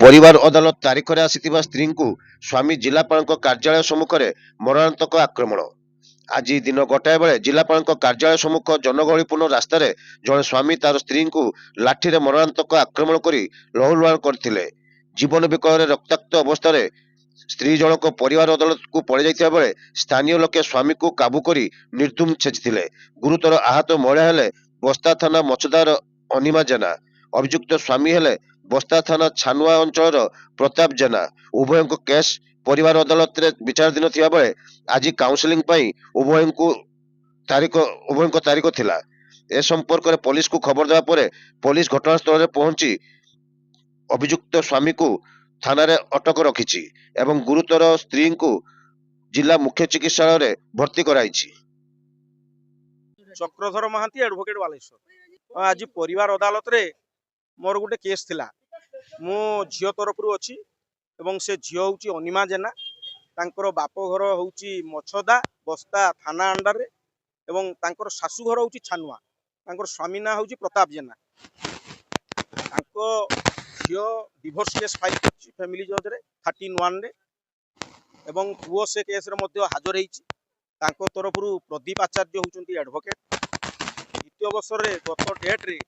परिवार अदालत तारिख में आसीथिबा स्त्री को स्वामी जिलापाल कार्यालय सम्मुख में मरणांतक आक्रमण। आज दिन गोटाए बेले जिलापाल कार्यालय सम्मुख जनगहलीपूर्ण रास्त जड़े स्वामी तार स्त्री को लाठी मरणांतक आक्रमण कर लहुलुहाण करते। जीवन विकल रक्ताक्त अवस्था स्त्री जनक परिवार अदालत को पड़ जाता बेले स्थानीय लोके स्वामी को काबू कर निर्धूम छेचिथिले। गुरुतर आहत महिला हेले बस्ता थाना मचदार अनिमा जेना। अभियुक्त स्वामी हेले बस्ता थाना छानुआ अंचल प्रताप जेना। उभय केस परिवार अदालत रे विचाराधीन थिबा बेले आज काउंसलिंग पई उभय तारीख थिला। ए संपर्क में पुलिस को खबर देवा पर पुलिस घटनास्थल में पहुंची अभियुक्त स्वामी को थाना रे अटक रखिछि एवं गुरुतर स्त्री को जिला मुख्य चिकित्सालय भर्ती कराइछि। चक्रधर महांती एडवोकेट बालेश्वर। आज परिवार अदालत रे मोर गोटे केस थिला। मो झियो तरफ अच्छी एवं से झियो होची अनिमा जेना। तांकर बाप घर होची मछदा बस्ता थाना अंडर रे एवं तांकर सासू घर होची छानुआ। तांकर स्वामी ना होची प्रताप जेना। तांको झियो डिवोर्स केस फाइल करछि फैमिली जज रे 31 रे एवं पुओ से केस रे मध्ये हाजर हेछि। तांको तरफरु प्रदीप आचार्य होचंती एडवोकेट। द्वितीय अवसर रे गत डेट रे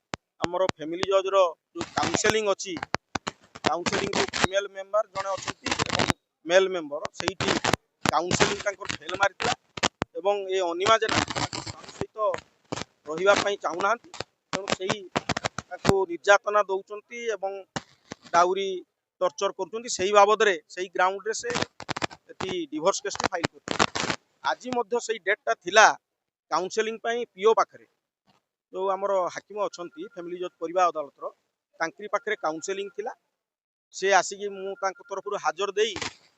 हमर फैमिली जज रो जो काउंसलिंग अछि काउंसलिंग को फीमेल मेंबर जने अछंती एवं मेल मेंबर सेठी काउंसलिंग तांकर फेल मारितला एवं ए अनिमा जेना सहित रहिबा पई चाहू नाहंती तेणु सेही ताको निर्यातना दउचंती एवं डाउरी टर्चर करचंती। सेही बाबद रे सेही ग्राउंड रे से एती डिवोर्स केस फाइल करथि। आज मध्य सेही डेटटा थिला काउंसलिंग पई पीओ पाखरे जो आमर हाकिम अछंती फैमिली जज परिवार अदालत रो तांकरी पाखरे काउंसलिंग थिला। से आसिकी मु तांको तरफरु हाजर देई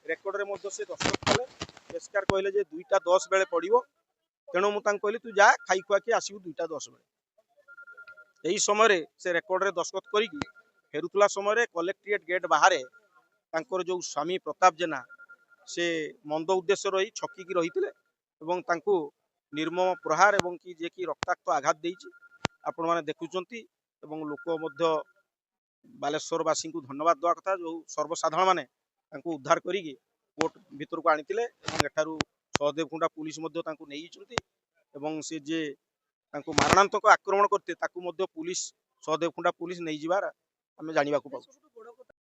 रेकर्ड रे मध्य से दस्तखत कले। एसकार कहले जे 2:10 बेले पड़िबो तेणु मु तांको कहली तू जा खाई खुआ के आसीबु 2:10 बेले। एही समय रे से रेकर्ड रे दस्तखत करिकी फेरुतला समय रे कलेक्ट्रेट गेट बाहर तांकर जो स्वामी प्रताप जेना से मंद उद्देश्य रही छकी की रही एवं तांको निर्मम प्रहार एवं कि जे कि रक्ताक्त आघात देइछि आपण माने देखुचंती एवं लोक मध्य बालेश्वरवासी को धन्यवाद देवा कथा जो सर्वसाधारण माने तांको उद्धार करिकी कोर्ट भीतर को आनिथिले एवं एठारू सहदेवकुंडा पुलिस मध्य तांको नेइचंती एवं से जे तांको मारणांतक आक्रमण करते ताकू मध्य पुलिस सहदेवकुंडा पुलिस नहीं जिबार आमे जानिबा को पाउ।